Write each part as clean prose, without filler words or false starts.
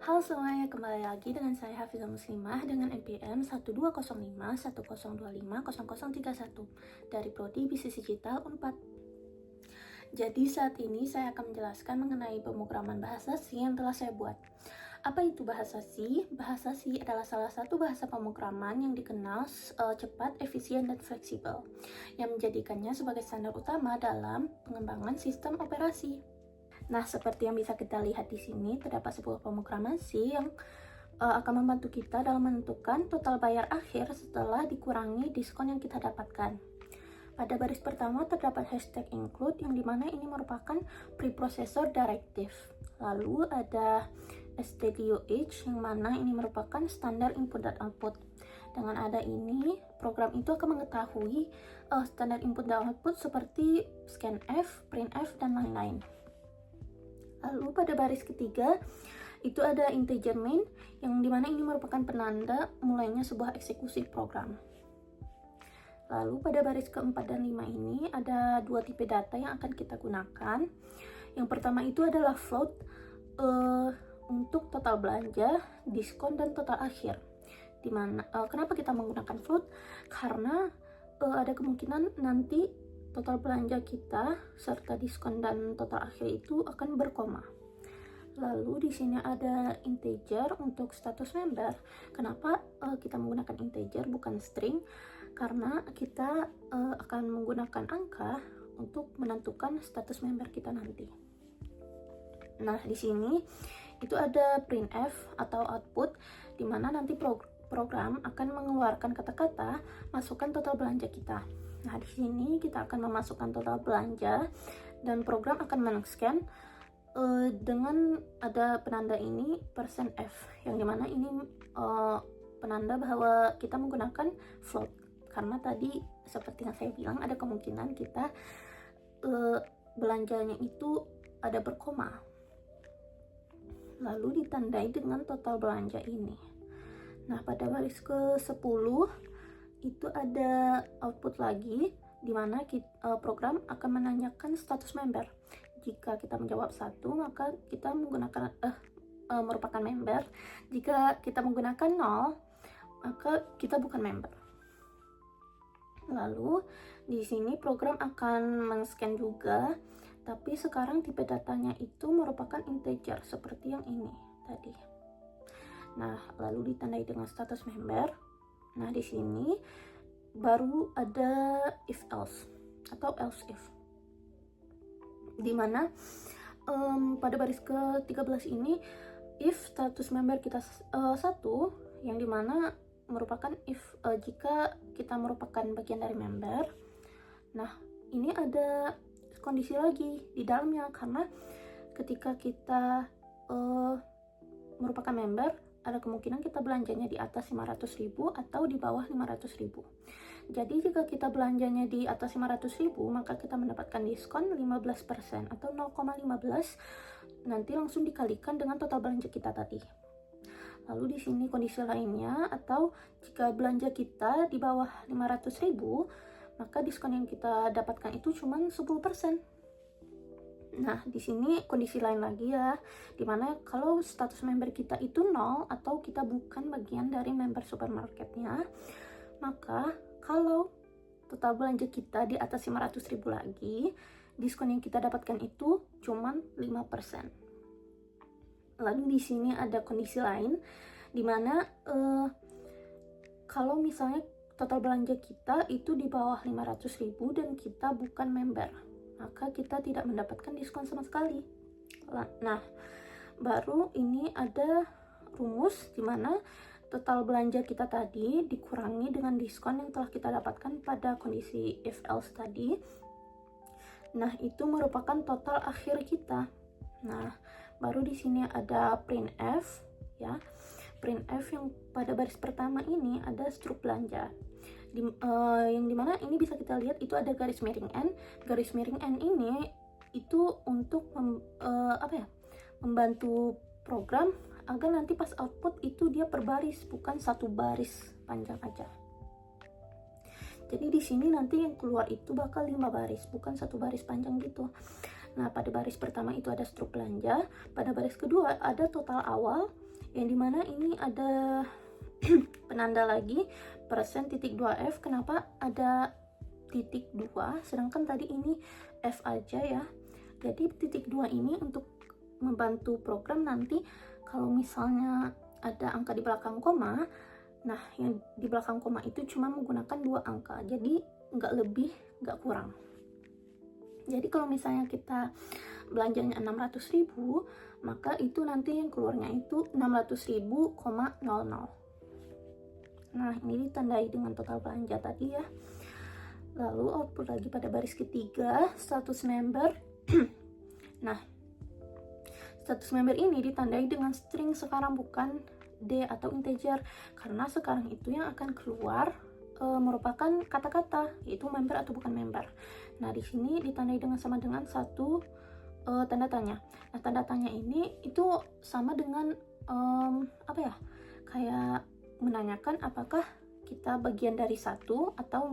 Halo semuanya, kembali lagi dengan saya Hafizah Muslimah dengan NPM 1205 1025 0031 dari Prodi Bisnis Digital Unpad. Jadi saat ini saya akan menjelaskan mengenai pemrograman bahasa C yang telah saya buat. Apa itu bahasa C? Bahasa C adalah salah satu bahasa pemrograman yang dikenal cepat, efisien, dan fleksibel, yang menjadikannya sebagai standar utama dalam pengembangan sistem operasi. Nah, seperti yang bisa kita lihat di sini, terdapat sebuah pemrograman C yang akan membantu kita dalam menentukan total bayar akhir setelah dikurangi diskon yang kita dapatkan. Pada baris pertama terdapat hashtag include, yang dimana ini merupakan preprocessor directive. Lalu ada STDOH, yang mana ini merupakan standar input dan output. Dengan ada ini, program itu akan mengetahui standar input dan output seperti scanf, printf, dan lain-lain. Lalu pada baris ketiga itu ada integer main, yang dimana ini merupakan penanda mulainya sebuah eksekusi program. Lalu pada baris keempat dan 5 ini ada dua tipe data yang akan kita gunakan. Yang pertama itu adalah float untuk total belanja, diskon, dan total akhir. Dimana kenapa kita menggunakan float? Karena ada kemungkinan nanti total belanja kita serta diskon dan total akhir itu akan berkoma. Lalu di sini ada integer untuk status member. Kenapa kita menggunakan integer bukan string? Karena kita akan menggunakan angka untuk menentukan status member kita nanti. Nah, di sini itu ada printf atau output, di mana nanti program akan mengeluarkan kata-kata masukkan total belanja kita. Nah, di sini kita akan memasukkan total belanja dan program akan men-scan dengan ada penanda ini %f, yang dimana ini penanda bahwa kita menggunakan float, karena tadi seperti yang saya bilang ada kemungkinan kita belanjanya itu ada berkoma, lalu ditandai dengan total belanja ini. Nah, pada baris ke-10 itu ada output lagi, di mana program akan menanyakan status member. Jika kita menjawab 1, maka kita menggunakan merupakan member. Jika kita menggunakan 0, maka kita bukan member. Lalu di sini program akan men-scan juga, tapi sekarang tipe datanya itu merupakan integer seperti yang ini tadi. Nah, lalu ditandai dengan status member. Nah, di sini baru ada if else atau else if, dimana pada baris ke-13 ini if status member kita 1, yang dimana merupakan if jika kita merupakan bagian dari member. Nah, ini ada kondisi lagi di dalamnya, karena ketika kita merupakan member, ada kemungkinan kita belanjanya di atas 500.000 atau di bawah 500.000. Jadi jika kita belanjanya di atas 500.000, maka kita mendapatkan diskon 15% atau 0,15, nanti langsung dikalikan dengan total belanja kita tadi. Lalu di sini kondisi lainnya, atau jika belanja kita di bawah 500.000, maka diskon yang kita dapatkan itu cuma 10%. Nah, di sini kondisi lain lagi ya, dimana kalau status member kita itu 0 atau kita bukan bagian dari member supermarketnya, maka kalau total belanja kita di atas 500.000 lagi, diskon yang kita dapatkan itu cuma 5%. Lalu di sini ada kondisi lain, dimana kalau misalnya total belanja kita itu di bawah 500.000 dan kita bukan member, maka kita tidak mendapatkan diskon sama sekali. Nah, baru ini ada rumus di mana total belanja kita tadi dikurangi dengan diskon yang telah kita dapatkan pada kondisi if else tadi. Nah, itu merupakan total akhir kita. Nah, baru di sini ada printf ya. Printf yang pada baris pertama ini ada struk belanja. Yang dimana ini bisa kita lihat itu ada garis miring N. Garis miring N ini itu untuk membantu program agar nanti pas output itu dia per baris, bukan satu baris panjang aja. Jadi di sini nanti yang keluar itu bakal 5 baris, bukan satu baris panjang gitu. Nah, pada baris pertama itu ada struk belanja, pada baris kedua ada total awal, yang dimana ini ada penanda lagi persen titik 2F. Kenapa ada titik 2 sedangkan tadi ini F aja ya? Jadi titik 2 ini untuk membantu program nanti kalau misalnya ada angka di belakang koma, nah yang di belakang koma itu cuma menggunakan 2 angka, jadi nggak lebih nggak kurang. Jadi kalau misalnya kita belanjanya 600.000, maka itu nanti yang keluarnya itu 600.000,00. Nah ini ditandai dengan total belanja tadi ya. Lalu output lagi pada baris ketiga status member. Nah status member ini ditandai dengan string sekarang, bukan D atau integer, karena sekarang itu yang akan keluar merupakan kata-kata, yaitu member atau bukan member. Nah di sini ditandai dengan sama dengan satu tanda tanya. Nah tanda tanya ini itu sama dengan apa ya, kayak menanyakan apakah kita bagian dari satu atau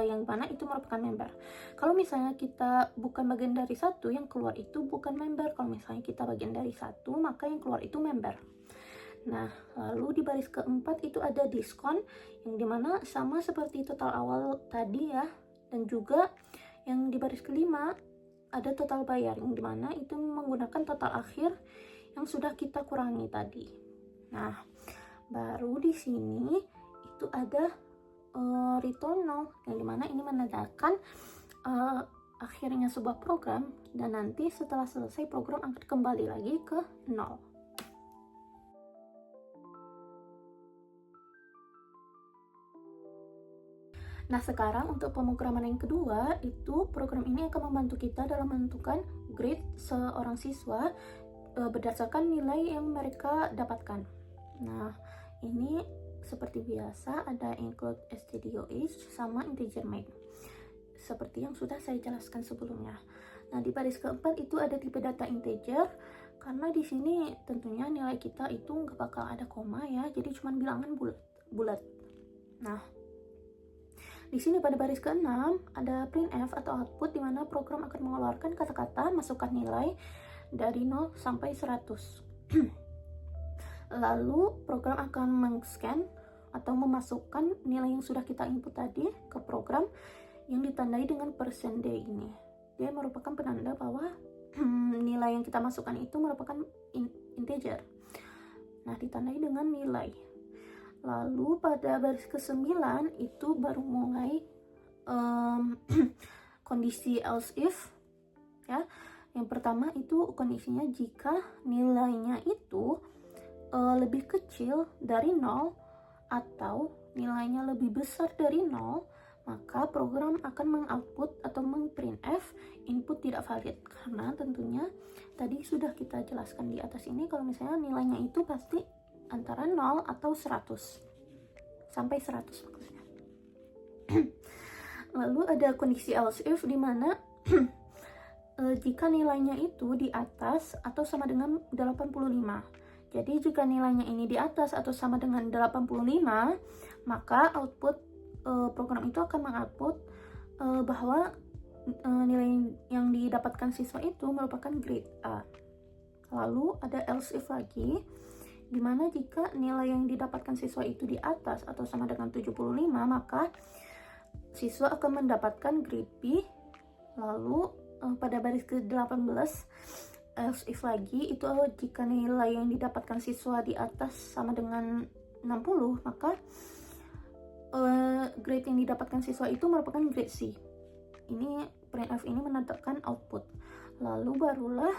yang mana itu merupakan member. Kalau misalnya kita bukan bagian dari satu, yang keluar itu bukan member. Kalau misalnya kita bagian dari satu, maka yang keluar itu member. Nah lalu di baris keempat itu ada diskon, yang dimana sama seperti total awal tadi ya, dan juga yang di baris kelima ada total bayar, yang dimana itu menggunakan total akhir yang sudah kita kurangi tadi. Nah baru di sini itu ada return null, yang dimana ini menandakan akhirnya sebuah program, dan nanti setelah selesai program akan kembali lagi ke 0. Nah sekarang untuk pemrograman yang kedua, itu program ini akan membantu kita dalam menentukan grade seorang siswa berdasarkan nilai yang mereka dapatkan. Nah ini seperti biasa ada include stdoh sama integer main, seperti yang sudah saya jelaskan sebelumnya. Nah di baris keempat itu ada tipe data integer, karena di sini tentunya nilai kita itu nggak bakal ada koma ya, jadi cuma bilangan bulat. Nah di sini pada baris ke-6 ada printf atau output, di mana program akan mengeluarkan kata-kata masukkan nilai dari 0 sampai 100. Lalu program akan meng-scan atau memasukkan nilai yang sudah kita input tadi ke program yang ditandai dengan %d ini. Dia merupakan penanda bahwa nilai yang kita masukkan itu merupakan integer. Nah ditandai dengan nilai. Lalu pada baris ke-9 itu baru mulai kondisi else if ya. Yang pertama itu kondisinya jika nilainya itu lebih kecil dari 0 atau nilainya lebih besar dari 0, maka program akan mengoutput atau mengprintf input tidak valid, karena tentunya tadi sudah kita jelaskan di atas ini kalau misalnya nilainya itu pasti antara 0 atau 100 sampai 100 maksudnya. Lalu ada kondisi else if, di mana jika nilainya itu di atas atau sama dengan 85. Jadi jika nilainya ini di atas atau sama dengan 85, maka output program itu akan mengoutput bahwa nilai yang didapatkan siswa itu merupakan grade A. Lalu ada else if lagi, dimana jika nilai yang didapatkan siswa itu di atas atau sama dengan 75, maka siswa akan mendapatkan grade B. Lalu pada baris ke-18 else if lagi, itu jika nilai yang didapatkan siswa di atas sama dengan 60, maka grade yang didapatkan siswa itu merupakan grade C. Ini printf ini menandakan output. Lalu barulah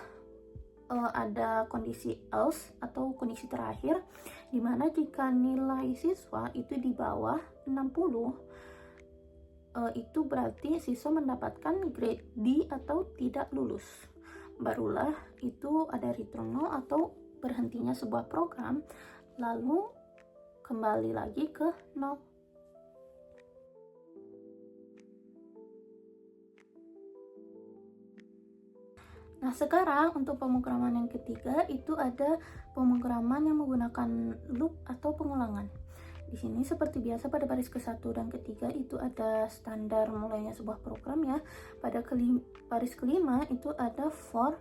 ada kondisi else atau kondisi terakhir, dimana jika nilai siswa itu di bawah 60, itu berarti siswa mendapatkan grade D atau tidak lulus. Barulah itu ada return null atau berhentinya sebuah program, lalu kembali lagi ke 0. Nah sekarang untuk pemrograman yang ketiga itu ada pemrograman yang menggunakan loop atau pengulangan. Di sini seperti biasa pada baris ke-1 dan ke-3 itu ada standar mulainya sebuah program ya. Pada baris ke-5 itu ada for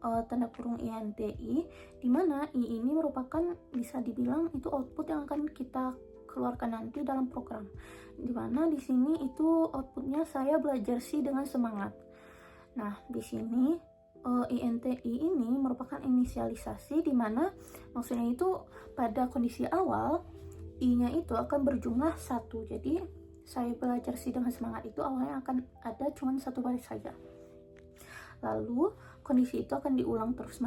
tanda kurung INTI, di mana I ini merupakan bisa dibilang itu output yang akan kita keluarkan nanti dalam program. Di mana di sini itu outputnya saya belajar sih dengan semangat. Nah, di sini INTI ini merupakan inisialisasi, di mana maksudnya itu pada kondisi awal I-nya itu akan berjumlah 1. Jadi saya belajar sih dengan semangat itu awalnya akan ada cuma 1 baris saja. Lalu kondisi itu akan diulang terus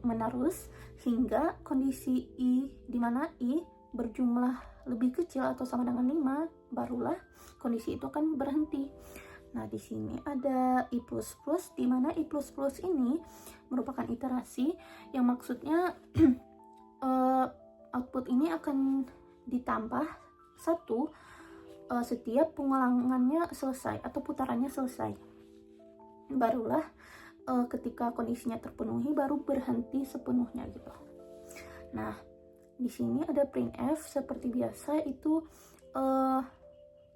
menerus hingga kondisi I, di mana I berjumlah lebih kecil atau sama dengan 5, barulah kondisi itu akan berhenti. Nah, di sini ada I++, di mana I++ ini merupakan iterasi yang maksudnya output ini akan ditambah 1 setiap pengulangannya selesai atau putarannya selesai. Barulah ketika kondisinya terpenuhi baru berhenti sepenuhnya gitu. Nah, di sini ada printf seperti biasa, itu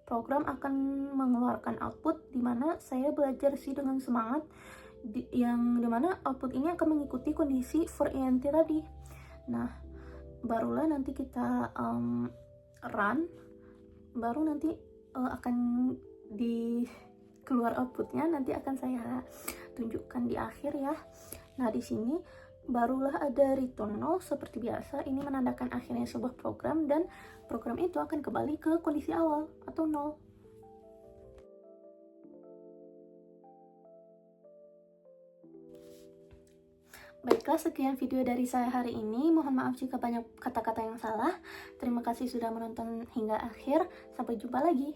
program akan mengeluarkan output, di mana saya belajar sih dengan semangat, yang dimana output ini akan mengikuti kondisi for INT tadi. Nah, barulah nanti kita run, baru nanti akan di keluar outputnya, nanti akan saya tunjukkan di akhir ya. Nah, di sini barulah ada return 0 seperti biasa, ini menandakan akhirnya sebuah program dan program itu akan kembali ke kondisi awal atau 0. Baiklah, sekian video dari saya hari ini. Mohon maaf jika banyak kata-kata yang salah. Terima kasih sudah menonton hingga akhir. Sampai jumpa lagi.